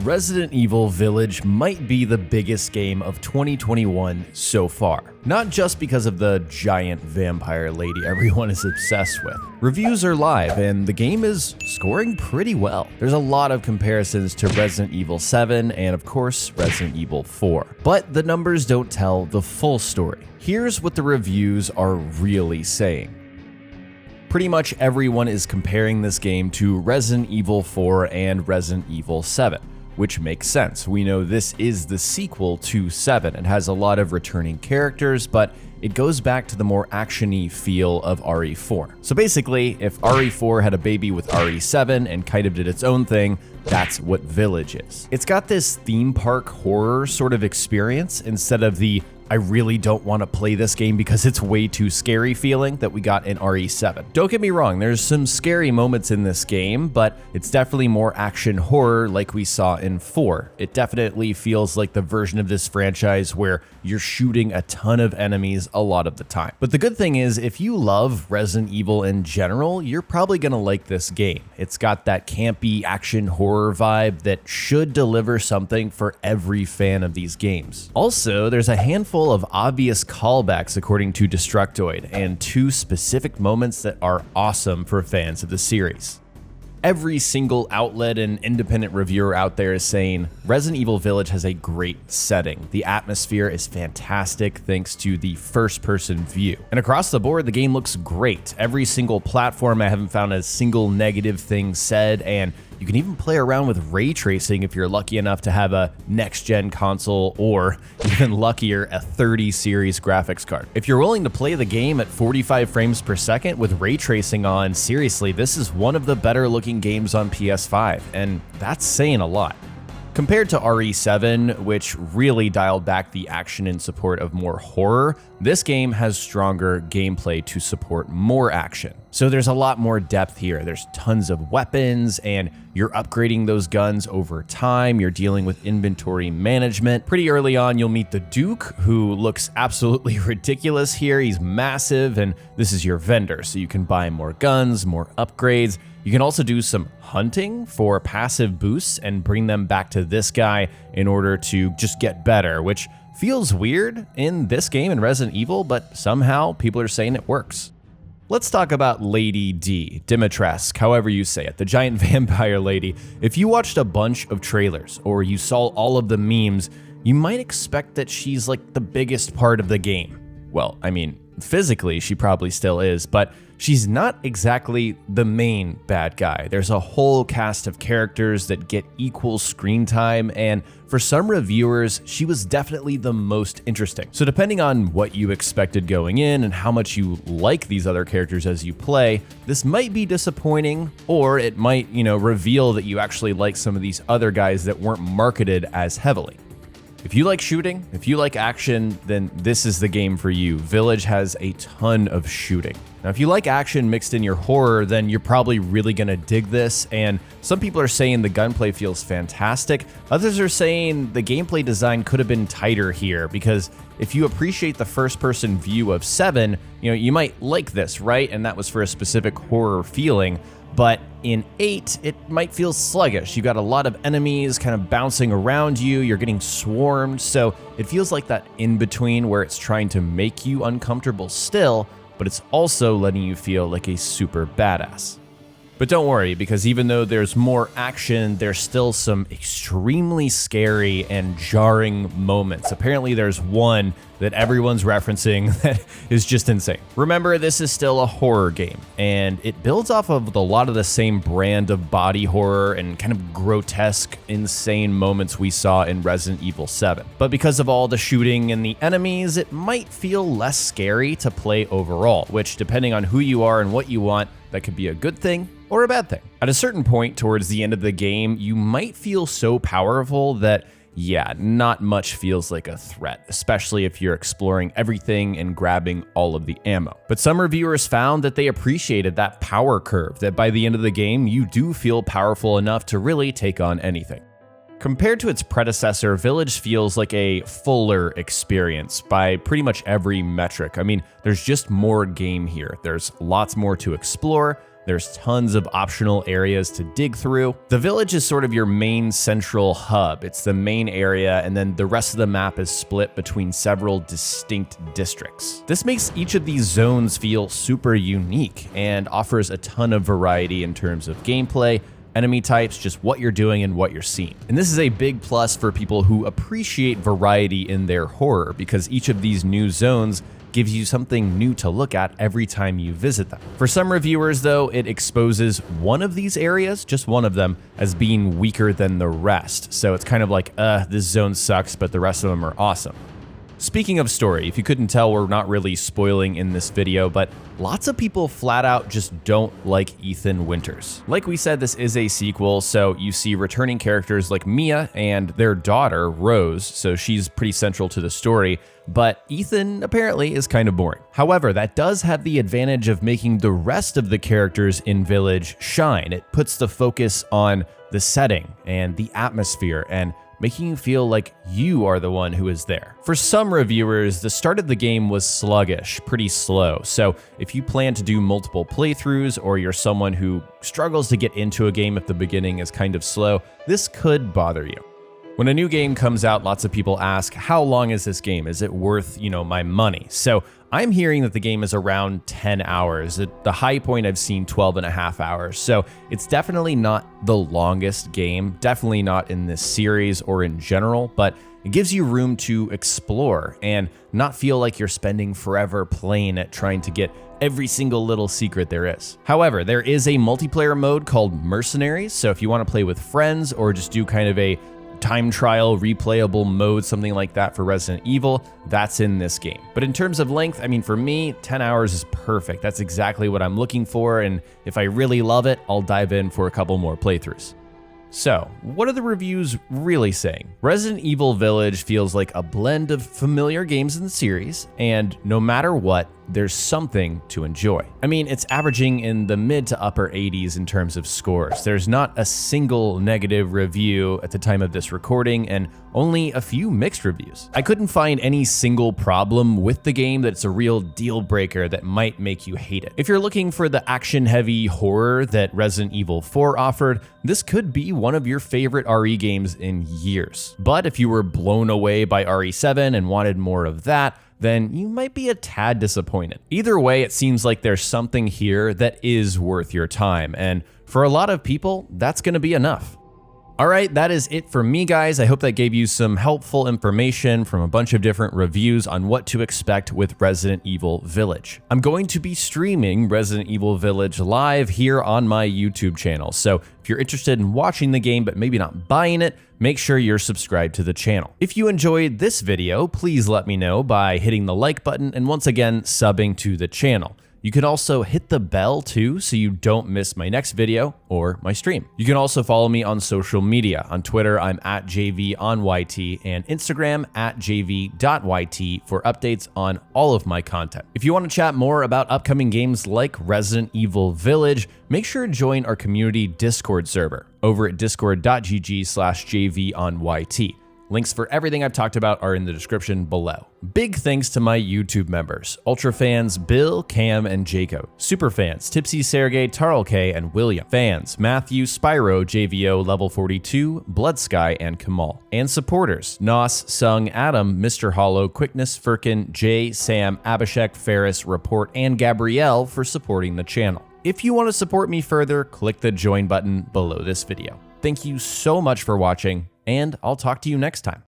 Resident Evil Village might be the biggest game of 2021 so far. Not just because of the giant vampire lady everyone is obsessed with. Reviews are live and the game is scoring pretty well. There's a lot of comparisons to Resident Evil 7 and of course Resident Evil 4. But the numbers don't tell the full story. Here's what the reviews are really saying. Pretty much everyone is comparing this game to Resident Evil 4 and Resident Evil 7. Which makes sense. We know this is the sequel to 7. It has a lot of returning characters, but it goes back to the more action-y feel of RE4. So basically, if RE4 had a baby with RE7 and kind of did its own thing, that's what Village is. It's got this theme park horror sort of experience instead of the I really don't want to play this game because it's way too scary feeling that we got in RE7. Don't get me wrong, there's some scary moments in this game, but it's definitely more action horror like we saw in 4. It definitely feels like the version of this franchise where you're shooting a ton of enemies a lot of the time. But the good thing is, if you love Resident Evil in general, you're probably gonna like this game. It's got that campy action horror vibe that should deliver something for every fan of these games. Also, there's a handful of obvious callbacks according to Destructoid, and 2 specific moments that are awesome for fans of the series. Every single outlet and independent reviewer out there is saying Resident Evil Village has a great setting. The atmosphere is fantastic thanks to the first-person view. And across the board, the game looks great. Every single platform, I haven't found a single negative thing said, and you can even play around with ray tracing if you're lucky enough to have a next-gen console or, even luckier, a 30 series graphics card. If you're willing to play the game at 45 frames per second with ray tracing on, seriously, this is one of the better looking games on PS5, and that's saying a lot. Compared to RE7, which really dialed back the action in support of more horror, this game has stronger gameplay to support more action. So there's a lot more depth here. There's tons of weapons, and you're upgrading those guns over time. You're dealing with inventory management. Pretty early on, you'll meet the Duke, who looks absolutely ridiculous here. He's massive, and this is your vendor, so you can buy more guns, more upgrades. You can also do some hunting for passive boosts and bring them back to this guy in order to just get better, which feels weird in this game in Resident Evil, but somehow people are saying it works. Let's talk about Lady D, Dimitrescu, however you say it, the giant vampire lady. If you watched a bunch of trailers or you saw all of the memes, you might expect that she's like the biggest part of the game. Well, I mean, physically she probably still is, but she's not exactly the main bad guy. There's a whole cast of characters that get equal screen time, and for some reviewers, she was definitely the most interesting. So depending on what you expected going in and how much you like these other characters as you play, this might be disappointing, or it might, reveal that you actually like some of these other guys that weren't marketed as heavily. If you like shooting, if you like action, then this is the game for you. Village has a ton of shooting. Now, if you like action mixed in your horror, then you're probably really gonna dig this, and some people are saying the gunplay feels fantastic. Others are saying the gameplay design could have been tighter here, because if you appreciate the first-person view of 7, you might like this, right? And that was for a specific horror feeling. But in 8, it might feel sluggish. You got a lot of enemies kind of bouncing around you, you're getting swarmed, so it feels like that in-between where it's trying to make you uncomfortable still, but it's also letting you feel like a super badass. But don't worry, because even though there's more action, there's still some extremely scary and jarring moments. Apparently there's one that everyone's referencing that is just insane. Remember, this is still a horror game, and it builds off of a lot of the same brand of body horror and kind of grotesque, insane moments we saw in Resident Evil 7. But because of all the shooting and the enemies, it might feel less scary to play overall, which, depending on who you are and what you want, that could be a good thing or a bad thing. At a certain point towards the end of the game, you might feel so powerful that, yeah, not much feels like a threat, especially if you're exploring everything and grabbing all of the ammo. But some reviewers found that they appreciated that power curve, that by the end of the game, you do feel powerful enough to really take on anything. Compared to its predecessor, Village feels like a fuller experience by pretty much every metric. I mean, there's just more game here. There's lots more to explore, There's tons of optional areas to dig through. The village is sort of your main central hub. It's the main area, and then the rest of the map is split between several distinct districts. This makes each of these zones feel super unique and offers a ton of variety in terms of gameplay, enemy types, just what you're doing and what you're seeing. And this is a big plus for people who appreciate variety in their horror, because each of these new zones gives you something new to look at every time you visit them. For some reviewers though, it exposes one of these areas, just one of them, as being weaker than the rest. So it's kind of like, this zone sucks, but the rest of them are awesome. Speaking of story, if you couldn't tell, we're not really spoiling in this video, but lots of people flat out just don't like Ethan Winters. Like we said, this is a sequel, so you see returning characters like Mia and their daughter, Rose, so she's pretty central to the story, but Ethan apparently is kind of boring. However, that does have the advantage of making the rest of the characters in Village shine. It puts the focus on the setting and the atmosphere and making you feel like you are the one who is there. For some reviewers, the start of the game was sluggish, pretty slow, so if you plan to do multiple playthroughs or you're someone who struggles to get into a game if the beginning is kind of slow, this could bother you. When a new game comes out, lots of people ask, how long is this game? Is it worth, my money? So I'm hearing that the game is around 10 hours. At the high point, I've seen 12 and a half hours. So it's definitely not the longest game, definitely not in this series or in general, but it gives you room to explore and not feel like you're spending forever playing it, trying to get every single little secret there is. However, there is a multiplayer mode called Mercenaries. So if you want to play with friends or just do kind of a time trial, replayable mode, something like that for Resident Evil, that's in this game. But in terms of length, for me, 10 hours is perfect. That's exactly what I'm looking for, and if I really love it, I'll dive in for a couple more playthroughs. So, what are the reviews really saying? Resident Evil Village feels like a blend of familiar games in the series, and no matter what, there's something to enjoy. It's averaging in the mid to upper 80s in terms of scores. There's not a single negative review at the time of this recording, and only a few mixed reviews. I couldn't find any single problem with the game that's a real deal breaker that might make you hate it. If you're looking for the action-heavy horror that Resident Evil 4 offered, this could be one of your favorite RE games in years. But if you were blown away by RE7 and wanted more of that, then you might be a tad disappointed. Either way, it seems like there's something here that is worth your time, and for a lot of people, that's gonna be enough. All right, that is it for me, guys. I hope that gave you some helpful information from a bunch of different reviews on what to expect with Resident Evil Village. I'm going to be streaming Resident Evil Village live here on my YouTube channel, so if you're interested in watching the game but maybe not buying it, make sure you're subscribed to the channel. If you enjoyed this video, please let me know by hitting the like button and once again, subbing to the channel. You can also hit the bell too, so you don't miss my next video or my stream. You can also follow me on social media. On Twitter, I'm at jayveeonYT, and Instagram at jayvee.yt for updates on all of my content. If you want to chat more about upcoming games like Resident Evil Village, make sure to join our community Discord server over at discord.gg/jayveeonYT. Links for everything I've talked about are in the description below. Big thanks to my YouTube members, Ultra fans Bill, Cam, and Jacob. Super fans Tipsy, Sergey, Tarl K, and William. Fans Matthew, Spyro, JVO, Level 42, Bloodsky, and Kamal. And supporters Nos, Sung, Adam, Mr. Hollow, Quickness, Firkin, Jay, Sam, Abhishek, Ferris, Report, and Gabrielle for supporting the channel. If you want to support me further, click the join button below this video. Thank you so much for watching, and I'll talk to you next time.